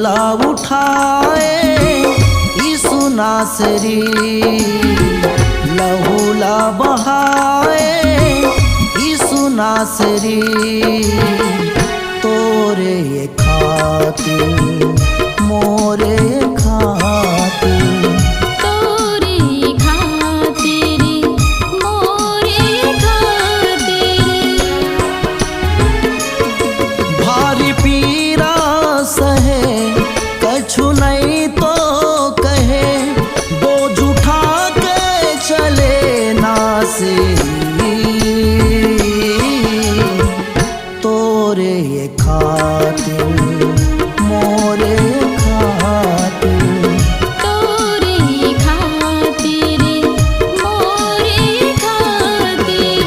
दुखला उठाए यीशु नासरी, लहूला बहाए यीशु नासरी। तोरे खातिर मोरे खातिर, तोरे खातिर मोरे खातिर। भारी पीरा सहे कछु नहीं तो कहे, बोझ उठा के चले नासरी। तोरे खातिर मोरे खातिर, तोरे खातिर मोरे खातिर।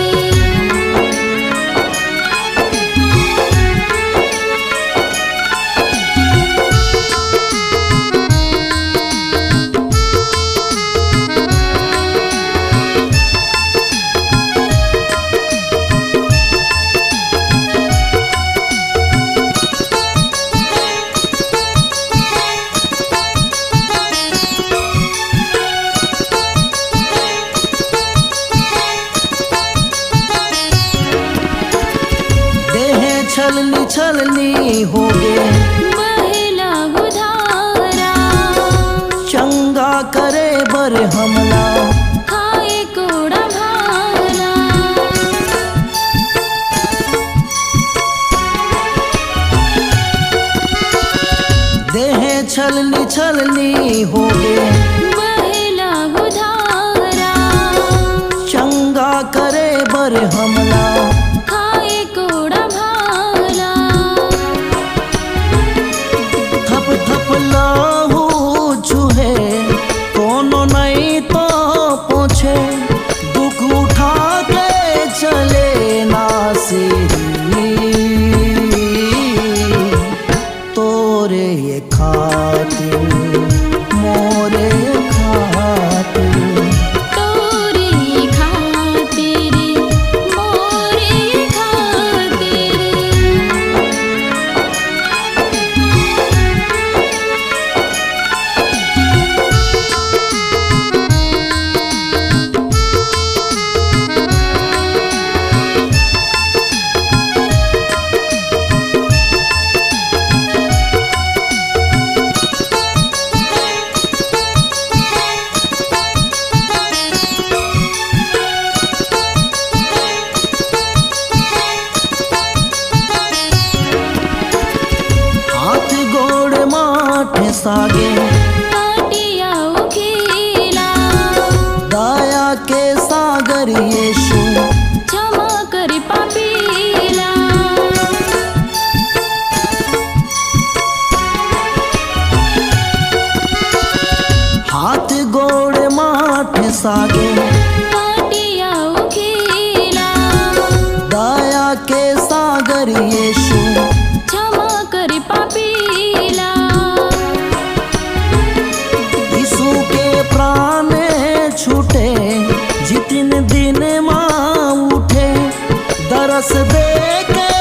छलनी छलनी हो गे बहेला उधारा, चंगा करे बर हमला खाए कोड़ा भाला। देह छलनी छलनी हो गे बहेला उधारा, चंगा करे बर हमला खाए कोड़ा भाला। थप थप लहू चूहे कोनो नहीं तो पूछे, दुख उठा के चले नासरी। तोरे खातिर मोरे खातिर, तोरे खातिर मोरे खातिर। हाथ गोड़ माथे सागे काटिया उखेला, दया के सागर यीशु क्षमा कर पापीला। हाथ गोड़ माथे सागे काटिया उखेला, दया के सागर यीशु क्षमा कर पापीला। यीशु के प्राण छूटे जितन दिन माँ उठे, दरस दे के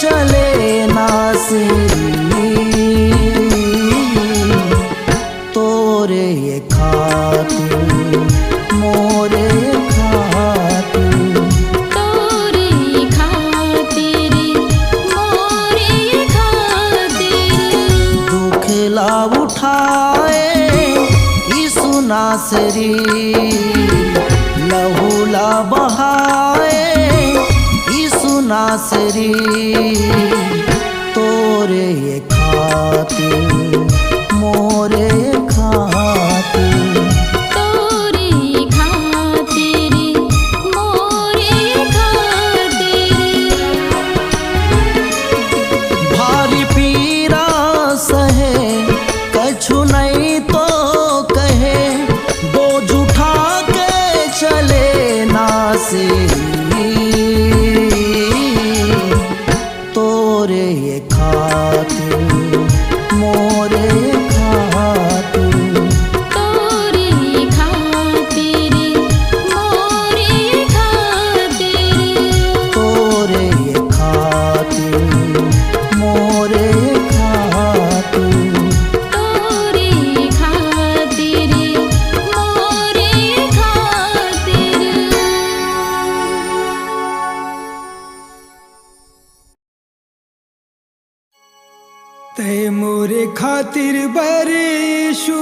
चले नासरी। तोरे खातिर मोरे खातिर, तोरे खातिर मोरे खातिर। दुखला उठाए यीशु नासरी, लहूला बहाए यीशु नासरी। तोरे खातिर मोरे खातिर, तोरे खातिर मोरे खातिर। भारी पीरा सहे कछु नहीं तो कहे, बोझ उठा के चले नासरी। तोरे खातिर मोरे खातिर, तोरे खातिर मोरे खातिर। तोरे खातिर मोरे खातिर। ते मोरे खातिर बरेशु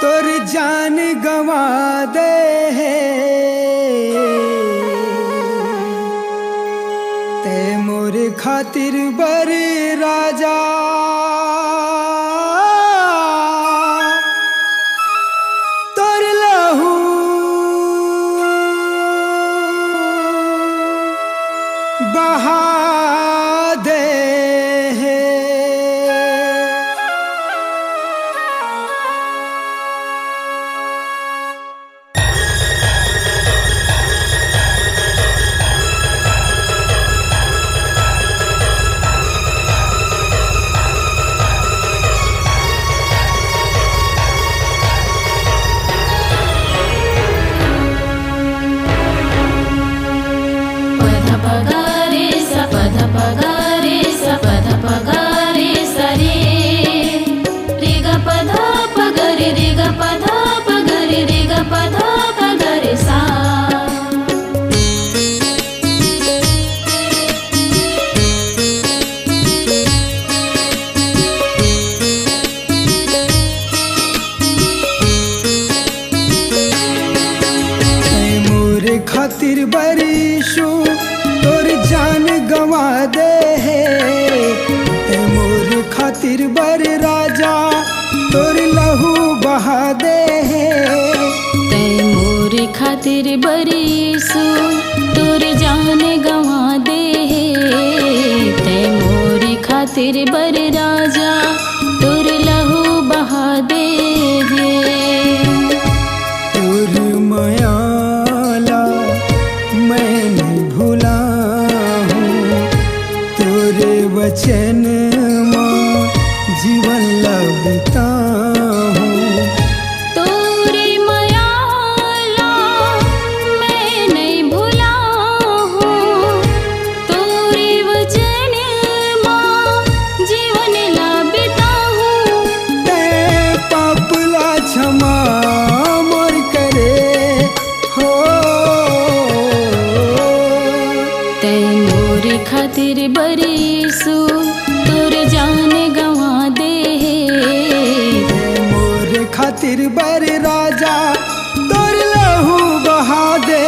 तोर जान गवा दे ते मोरे खातिर बरे राजा तोर लहू बहा दे पगारे सरे रे ग पधा पगरे रे ग पधा पगरे रे ग पधा पगरे सा मोरे खातिर बरिशु तोर जान गवा दे ते मोरे खातिर बर राजा तोर लहू बहा दे ते मोरे खातिर बरीसु तोर जान गवा दे ते मोरे खातिर बर राजा तोर लहू बहा दे तोर मायाला मैं नहीं भूला हूँ तोरे वचन माँ जीवन लगता हूँ तोरे मायाला मैं नहीं भूला हूँ तोरे वचन माँ जीवन लाबिता हूँ ते पापला क्षमा मोर करे हो ते मोरे खातिर बरीसु तोर जान गवा दे मोरे खातिर बर राजा तोर लहू बहा दे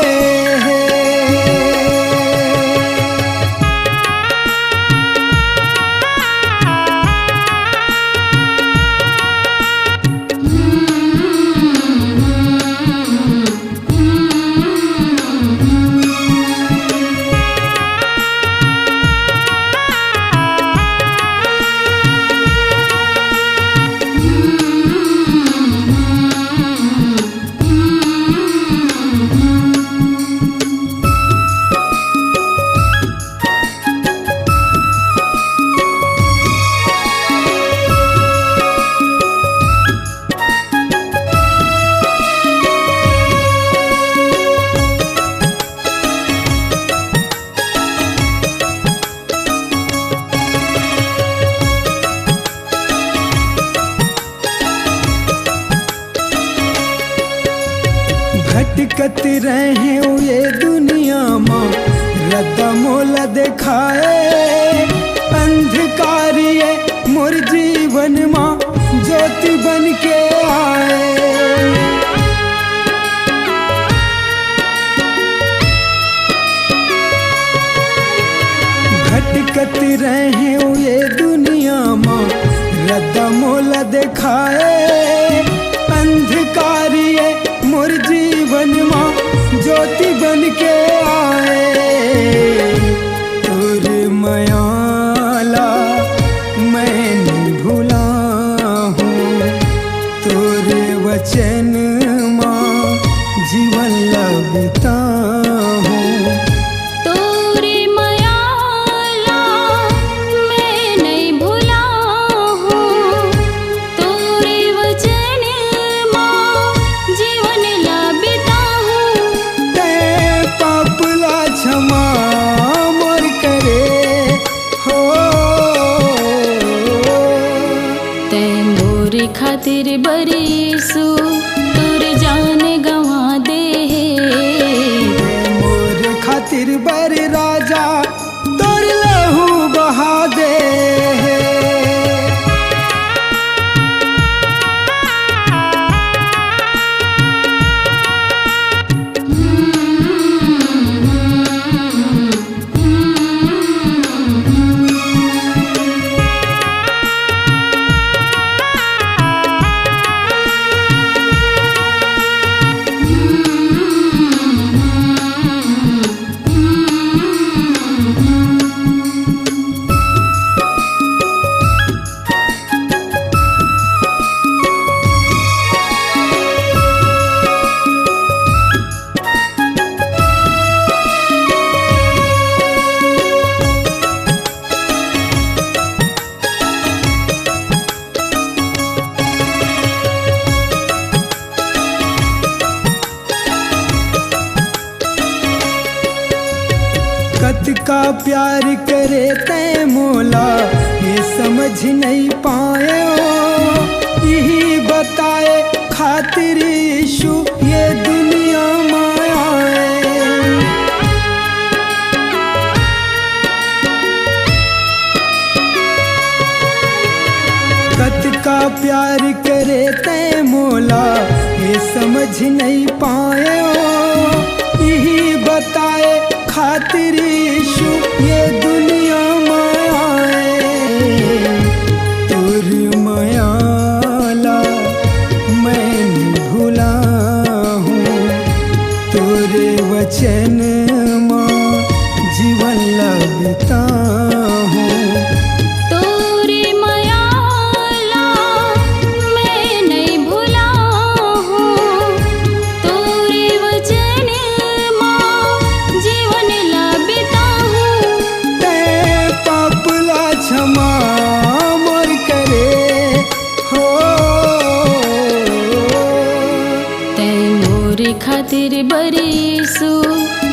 भटकत रहे ये दुनिया माँ रद्दा मोला दिखाए अंधकारिये मोर जीवन माँ ज्योति बन के आए भटकत रहे ये दुनिया माँ रद्दा मोला दिखाए अंधकारिये मोर जीवन माँ ज्योति बन के आए तोर मायाला मैं नहीं भूला हूँ तोरे वचन माँ जीवन लगता हूँ तोरे मायाला मैं नहीं भूला हूँ तोरे वचन माँ जीवन लाबिता हूँ ते पापला क्षमा मोर करे हो ते मोरे खातिर बरीसु तोर जान गवा दे मोर खातिर बर राजा कत का प्यार करे तै मोला ये समझ नहीं पाए हो। यही बताए खातिर यीशु ये दुनिया माया है। कत का प्यार करे तै मोला ये समझ नहीं पाए हो। यही बताए खातिर यीशु ये दुनिया माया है। तुर मायाला मैं नहीं भूला हूँ, तुरे वचन माँ जीवन लगता हूँ। तोरी मायाला मैं नहीं भूला हूँ, तोरे वचन माँ जीवन लाबिता हूँ। ते पापला क्षमा मोर करे हो। तै मोरे खातिर बरीसु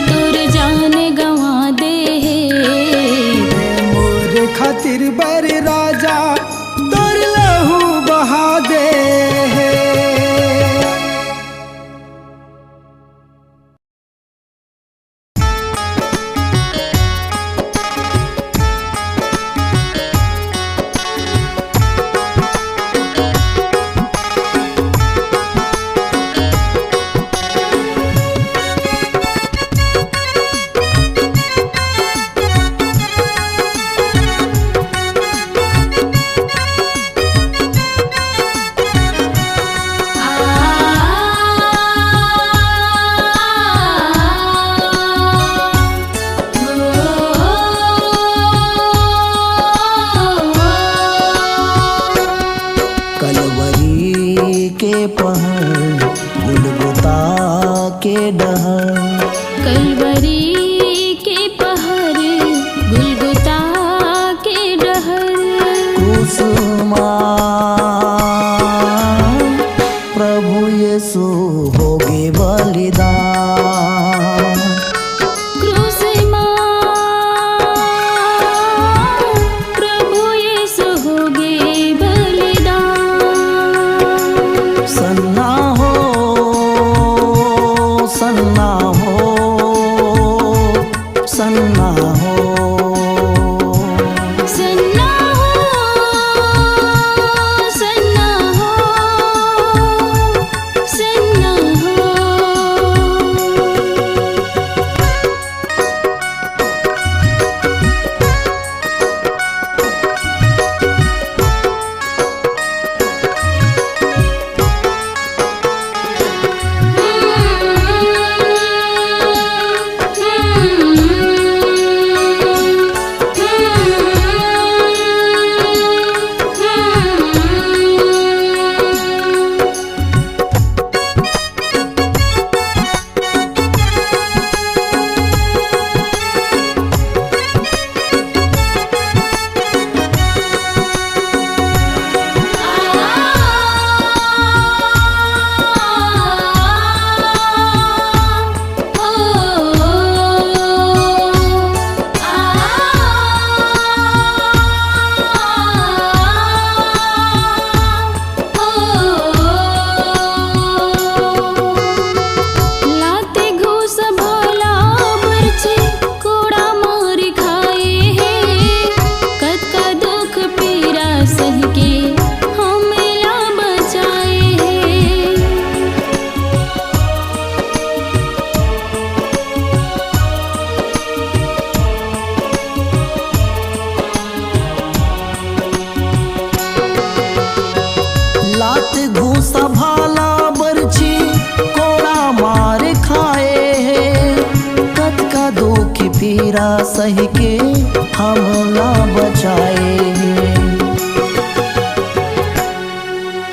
तोर जान गवा दे। मोर खातिर बर राजा तोर लहू बहा दे। कलवरी के पहाड़ गुलगुता के डहर, कलवरी के पहर गुलगुता के डहर। कुसुमा प्रभु यीशु होगे बलिदान। क्रूस माँ प्रभु यीशु होगे बलिदान। सन्ना हो सन्ना हो सन्ना हो। सन्ना हो सन्ना हो सन्ना हो। लाते घूस भोला बरछे कोड़ा मार खाए हैं। कद का दुख पीरा सह के हमेला बचाए हैं। लात घूसा भाला बरछी कोड़ा मार खाए हैं। कद का दुख पीरा सह के हमला बचाए हैं।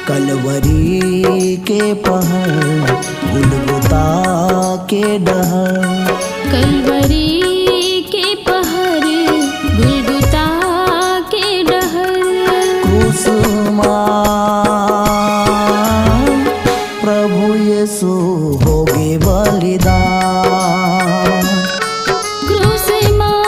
कलवरी के पहाड़ गुलगुता के डहर, कलवरी के पहर गुलगुता के डहर। कुसुमा प्रभु यीशु होगे बलिदान। क्रूस माँ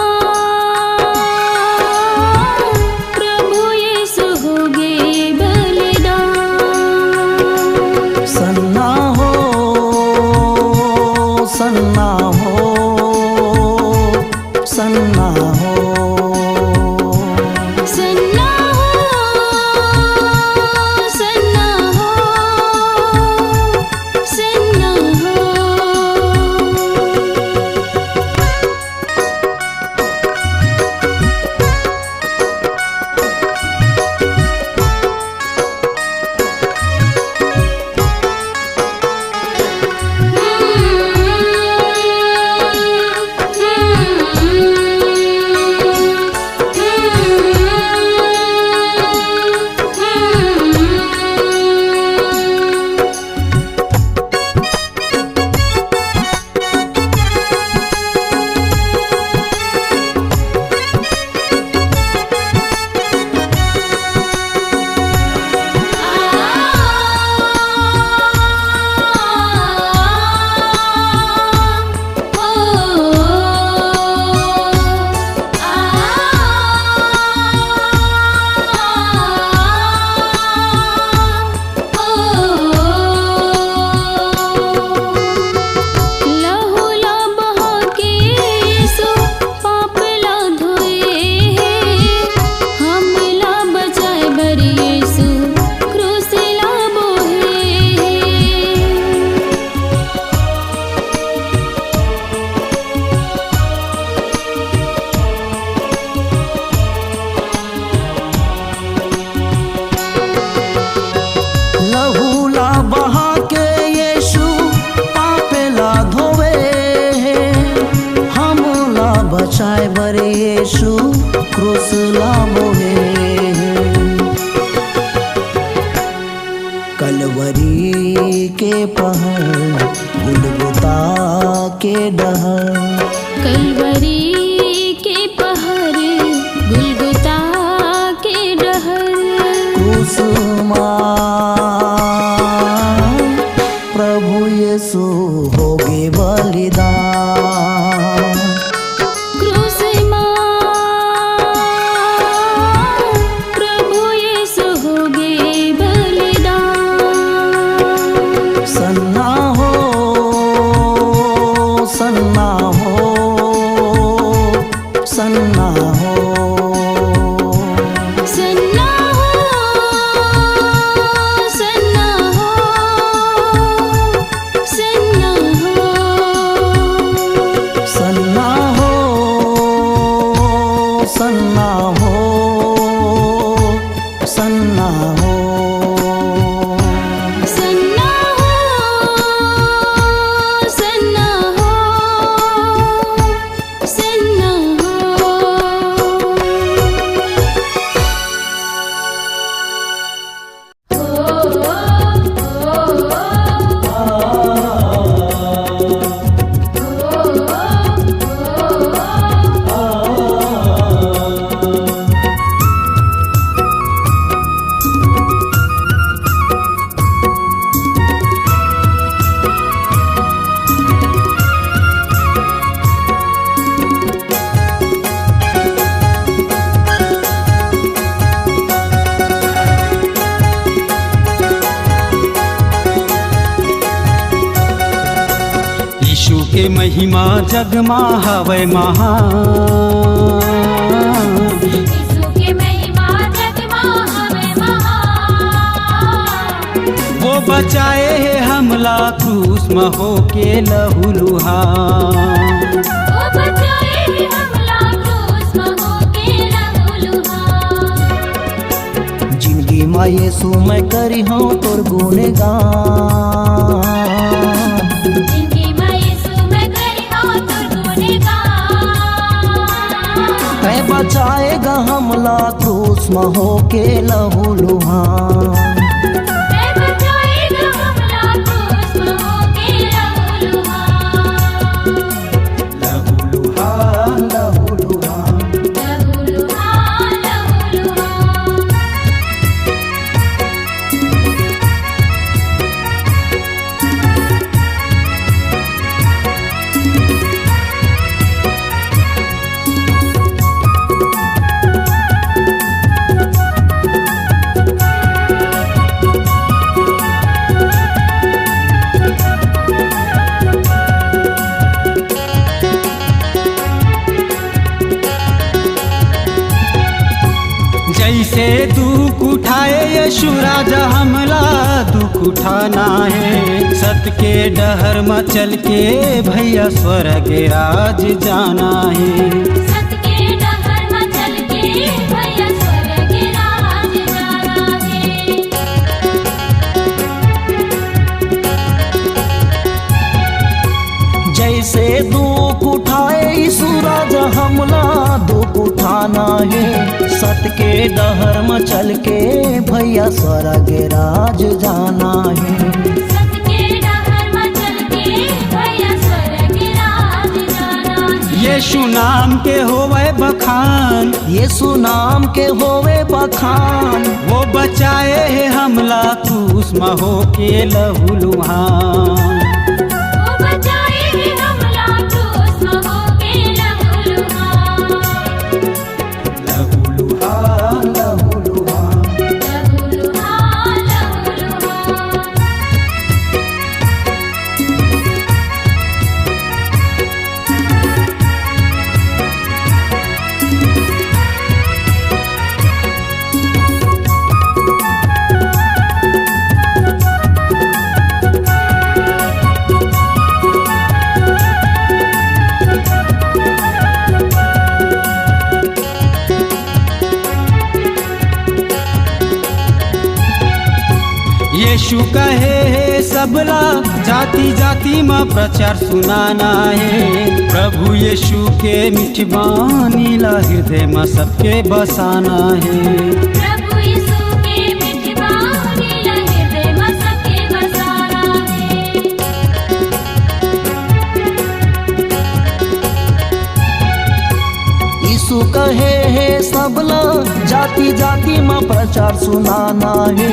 कलवरी यीशु क्रूस लामो है। कलवरी के पहाड़ गुलगुता के डहर, कलवरी के पहाड़ गुलगुता के डहर, क्रूस प्रभु यीशु होगे बलिदान। क्रूस प्रभु यीशु होगे बलिदान। सन्ना हो सन्ना हो सन्ना हो सन्ना हो सन्ना हो सन्ना हो सन्ना हो सन्ना हो सन्ना हो सन्ना हो सन्ना हो यीशु के महिमा जगमा हवै महान। यीशु के महिमा जगमा हवै महान। वो बचाए है हमला क्रूस में होके लहूलुहान। वो बचाए है हमला क्रूस में होके लहूलुहान। जिंदगी में यीशु मैं करी हूँ तोर गुणगान। जिंदगी में यीशु मैं करी हूँ तोर गुणगान। है बचाएगा हमला क्रूस में होके लहूलुहान। मैं बचाएगा हमला क्रूस में होके लहूलुहान। लहूलुहान लहूलुहान लहूलुहान लहूलुहान। जैसे दुख उठाए यीशु राजा हमला दुख उठाना है। सत के डहर में चल के भैया स्वर्ग राज जाना है। सत के डहर में चल के भैया स्वर्ग राज जाना है। जैसे दुख उठाए यीशु राजा हमला दुख उठाना है। सत के डहर में चल के भैया स्वर्ग राज जाना है। सत के डहर में चल के भैया स्वर्ग राज जाना है। यीशु नाम के होवे बखान। यीशु नाम के होवे बखान। वो बचाए है हमला क्रूस में होके लहूलुहान। वो बचाए है हमला क्रूस में होके लहूलुहान। लहूलुहान लहूलुहान लहूलुहान लहूलुहान। यीशु कहे सबला जाति जाति में प्रचार सुनाना है। प्रभु यीशु के मीठी बानी ला हृदय में सबके बसाना है। प्रभु यीशु के मीठी बानी ला हृदय में सबके बसाना है। यीशु कहे है सबला जाति जाति में प्रचार सुनाना है।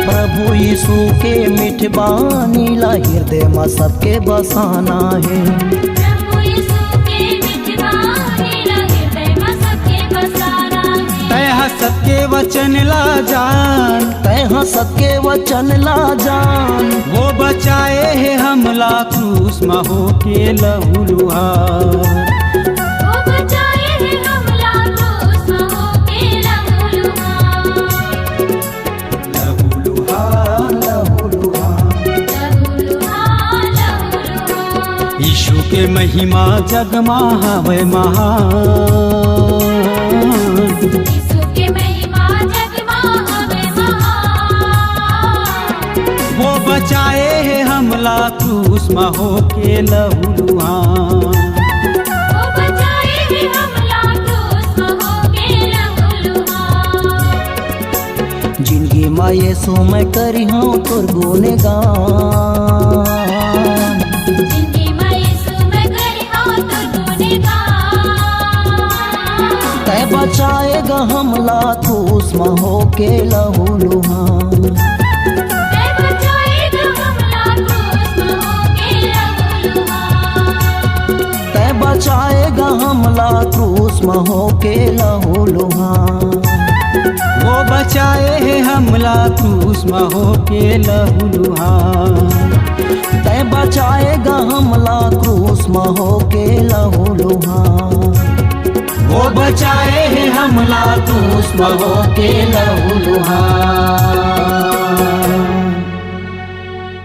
प्रभु यीशु के मीठ बानी ला हृदय में सबके बसाना है। प्रभु यीशु के मीठी बानी ला हृदय में सबके बसाना है। तय सबके वचन ला जान, तय सबके वचन ला जान। वो बचाए है हमला क्रूस में होके लहू लुहार। वो बचाए है हमला क्रूस में होके लहू लुहार। लहू लुहार, लहू लुहार। लहू लुहार, लहू लुहार। यीशु के महिमा जग महावे महान। यीशु के महिमा जग महावे महान। वो बचाए है हमला क्रूस में होके लहू लुहार। वो बचाए है हमला क्रूस में होके लहू लुहार। जिंदगी में यीशु मैं करी हूँ तोर गुनगान। जिंदगी में यीशु मैं करी हूँ तो गुनगान। तय बचाएगा हमला क्रूस में होके लहू लुहार। तै बचाएगा हमला क्रूस में होके लहू लुहार। तय बचाएगा हमला क्रूस में होके लहू लुहार। वो बचाए है हमला क्रूस में होके लहू लुहार। तय बचाएगा हमला क्रूस में होके लहू लुहार। वो बचाए है हमला क्रूस में होके लहू लुहार।